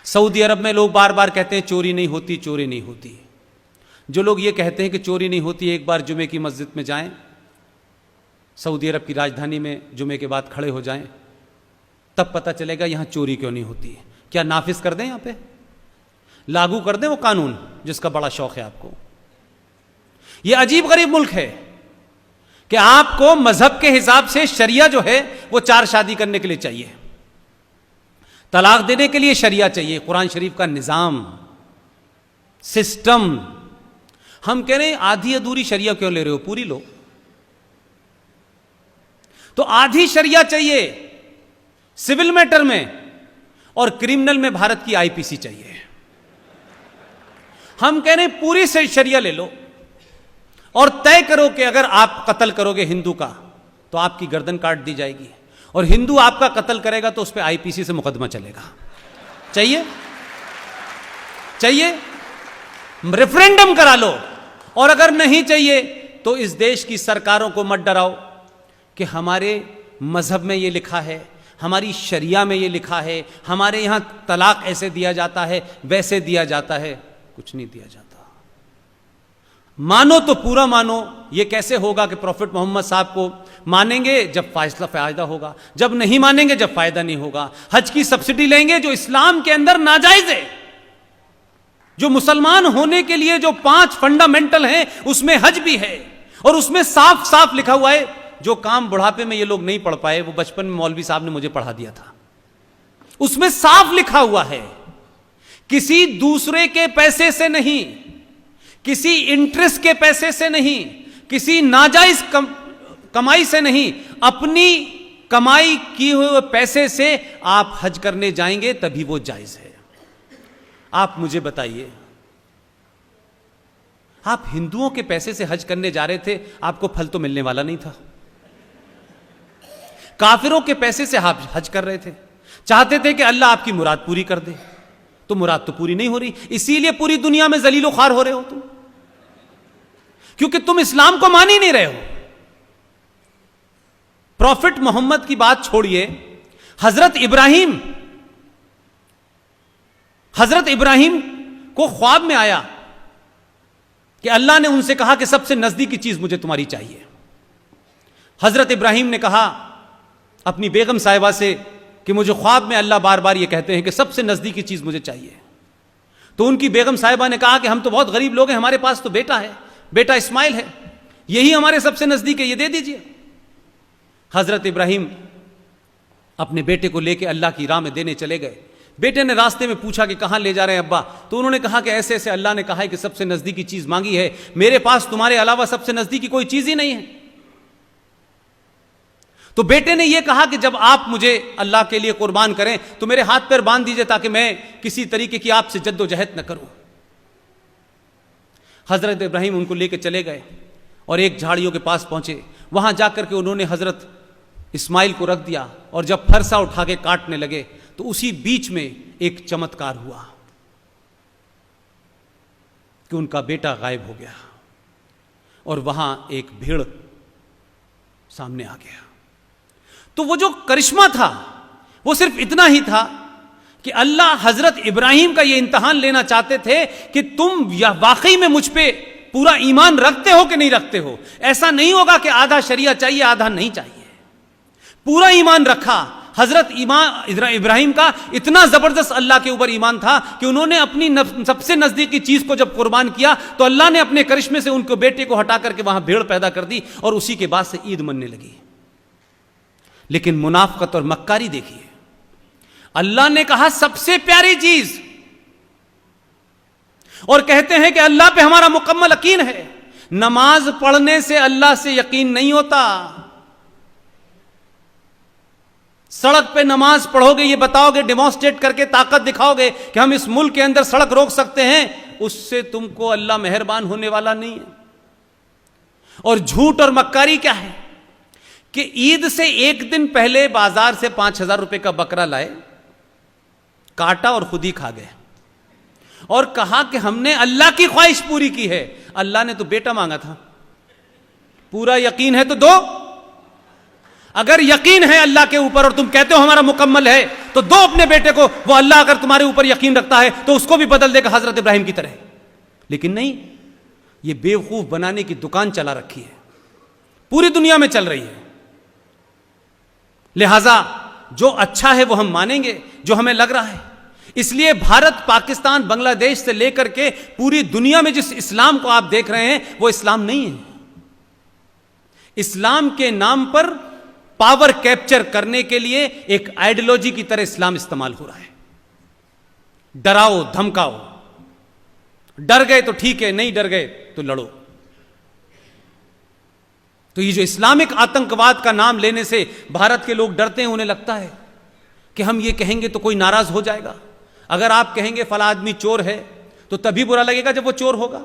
Saudi अरब में लोग बार बार कहते हैं चोरी नहीं होती, चोरी नहीं होती। जो लोग ये कहते हैं कि चोरी नहीं होती, एक बार जुमे की मस्जिद में जाएं, सऊदी अरब की राजधानी में जुमे के बाद खड़े हो जाएं, तब पता चलेगा यहां चोरी क्यों नहीं होती। क्या नाफिज कर दें, यहां पे लागू कर दें वो कानून जिसका बड़ा शौक है आपको। यह अजीब गरीब मुल्क है कि आपको मजहब के हिसाब से शरिया जो है वो 4 शादी करने के लिए चाहिए, तलाक देने के लिए शरिया चाहिए, कुरान शरीफ का निजाम सिस्टम। हम कह रहे हैं आधी अधूरी शरिया क्यों ले रहे हो, पूरी लो। तो आधी शरिया चाहिए सिविल मैटर में, और क्रिमिनल में भारत की आईपीसी चाहिए। हम कह रहे हैं पूरी से शरिया ले लो और तय करो कि अगर आप कत्ल करोगे हिंदू का तो आपकी गर्दन काट दी जाएगी, और हिंदू आपका कत्ल करेगा तो उस पर आईपीसी से मुकदमा चलेगा। चाहिए? चाहिए? रेफरेंडम करा लो। और अगर नहीं चाहिए तो इस देश की सरकारों को मत डराओ कि हमारे मजहब में यह लिखा है, हमारी शरिया में यह लिखा है, हमारे यहां तलाक ऐसे दिया जाता है, वैसे दिया जाता है। कुछ नहीं दिया जाता। मानो तो पूरा मानो। यह कैसे होगा कि प्रॉफिट मोहम्मद साहब को मानेंगे जब फायदा होगा, जब नहीं मानेंगे जब फायदा नहीं होगा। हज की सब्सिडी लेंगे जो इस्लाम के अंदर नाजायज है, जो मुसलमान होने के लिए जो 5 फंडामेंटल हैं उसमें हज भी है, और उसमें साफ साफ लिखा हुआ है जो काम बुढ़ापे में ये लोग नहीं पढ़ पाए वो बचपन में मौलवी साहब ने मुझे पढ़ा दिया था। उसमें साफ लिखा हुआ है किसी दूसरे के पैसे से नहीं, किसी इंटरेस्ट के पैसे से नहीं, किसी नाजायज कमाई से नहीं, अपनी कमाई किए हुए पैसे से आप हज करने जाएंगे तभी वो जायज है। आप मुझे बताइए, आप हिंदुओं के पैसे से हज करने जा रहे थे, आपको फल तो मिलने वाला नहीं था। काफिरों के पैसे से आप हज कर रहे थे, चाहते थे कि अल्लाह आपकी मुराद पूरी कर दे, तो मुराद तो पूरी नहीं हो रही, इसीलिए पूरी दुनिया में जलीलो ख्वार हो रहे हो तुम, क्योंकि तुम इस्लाम को मान ही नहीं रहे हो। प्रॉफिट मोहम्मद की बात छोड़िए, हजरत इब्राहिम को ख्वाब में आया कि अल्लाह ने उनसे कहा कि सबसे नजदीकी चीज मुझे तुम्हारी चाहिए। हजरत इब्राहिम ने कहा अपनी बेगम साहिबा से कि मुझे ख्वाब में अल्लाह बार बार ये कहते हैं कि सबसे नजदीकी चीज मुझे चाहिए। तो उनकी बेगम साहिबा ने कहा कि हम तो बहुत गरीब लोग हैं, हमारे पास तो बेटा है, बेटा इस्माइल है, यही हमारे सबसे नजदीक है, ये दे दीजिए। हजरत इब्राहिम अपने बेटे को लेकर अल्लाह की राह में देने चले गए। बेटे ने रास्ते में पूछा कि कहां ले जा रहे हैं अब्बा, तो उन्होंने कहा कि ऐसे ऐसे अल्लाह ने कहा है कि सबसे नजदीकी चीज मांगी है, मेरे पास तुम्हारे अलावा सबसे नजदीकी कोई चीज ही नहीं है। तो बेटे ने यह कहा कि जब आप मुझे अल्लाह के लिए कुर्बान करें तो मेरे हाथ पैर बांध दीजिए ताकि मैं किसी तरीके की आपसे जद्दोजहद न करूं। हजरत इब्राहिम उनको लेकर चले गए और एक झाड़ियों के पास पहुंचे। वहां जाकर के उन्होंने हजरत इस्माइल को रख दिया, और जब फरसा उठा के काटने लगे तो उसी बीच में एक चमत्कार हुआ कि उनका बेटा गायब हो गया, और वहां एक भेड़ सामने आ गया। तो वो जो करिश्मा था वो सिर्फ इतना ही था कि अल्लाह हजरत इब्राहिम का ये इम्तिहान लेना चाहते थे कि तुम या वाकई में मुझ पे पूरा ईमान रखते हो कि नहीं रखते हो। ऐसा नहीं होगा कि आधा शरिया चाहिए आधा नहीं चाहिए, पूरा ईमान रखा। हजरत इब्राहिम का इतना जबरदस्त अल्लाह के ऊपर ईमान था कि उन्होंने अपनी सबसे नजदीकी चीज को जब कुर्बान किया तो अल्लाह ने अपने करिश्मे से उनके बेटे को हटा करके वहां भेड़ पैदा कर दी, और उसी के बाद से ईद मनने लगी। लेकिन मुनाफकत और मक्कारी देखिए, अल्लाह ने कहा सबसे प्यारी चीज, और कहते हैं कि अल्लाह पे हमारा मुकम्मल यकीन है। नमाज पढ़ने से अल्लाह से यकीन नहीं होता। सड़क पे नमाज पढ़ोगे, ये बताओगे, डेमोन्स्ट्रेट करके ताकत दिखाओगे कि हम इस मुल्क के अंदर सड़क रोक सकते हैं, उससे तुमको अल्लाह मेहरबान होने वाला नहीं है। और झूठ और मक्कारी क्या है कि ईद से एक दिन पहले बाजार से 5,000 रुपए का बकरा लाए, काटा और खुद ही खा गए, और कहा कि हमने अल्लाह की ख्वाहिश पूरी की है। अल्लाह ने तो बेटा मांगा था, पूरा यकीन है तो दो। अगर यकीन है अल्लाह के ऊपर और तुम कहते हो हमारा मुकम्मल है, तो दो अपने बेटे को। वो अल्लाह अगर तुम्हारे ऊपर यकीन रखता है तो उसको भी बदल देगा हजरत इब्राहिम की तरह। लेकिन नहीं, ये बेवकूफ बनाने की दुकान चला रखी है, पूरी दुनिया में चल रही है। लिहाजा जो अच्छा है वो हम मानेंगे, जो हमें लग रहा है। इसलिए भारत, पाकिस्तान, बांग्लादेश से लेकर के पूरी दुनिया में जिस इस्लाम को आप देख रहे हैं वो इस्लाम नहीं है। इस्लाम के नाम पर पावर कैप्चर करने के लिए एक आइडियोलॉजी की तरह इस्लाम इस्तेमाल हो रहा है। डराओ धमकाओ, डर गए तो ठीक है, नहीं डर गए तो लड़ो। तो ये जो इस्लामिक आतंकवाद का नाम लेने से भारत के लोग डरते हैं, उन्हें लगता है कि हम ये कहेंगे तो कोई नाराज हो जाएगा। अगर आप कहेंगे फला आदमी चोर है तो तभी बुरा लगेगा जब वो चोर होगा।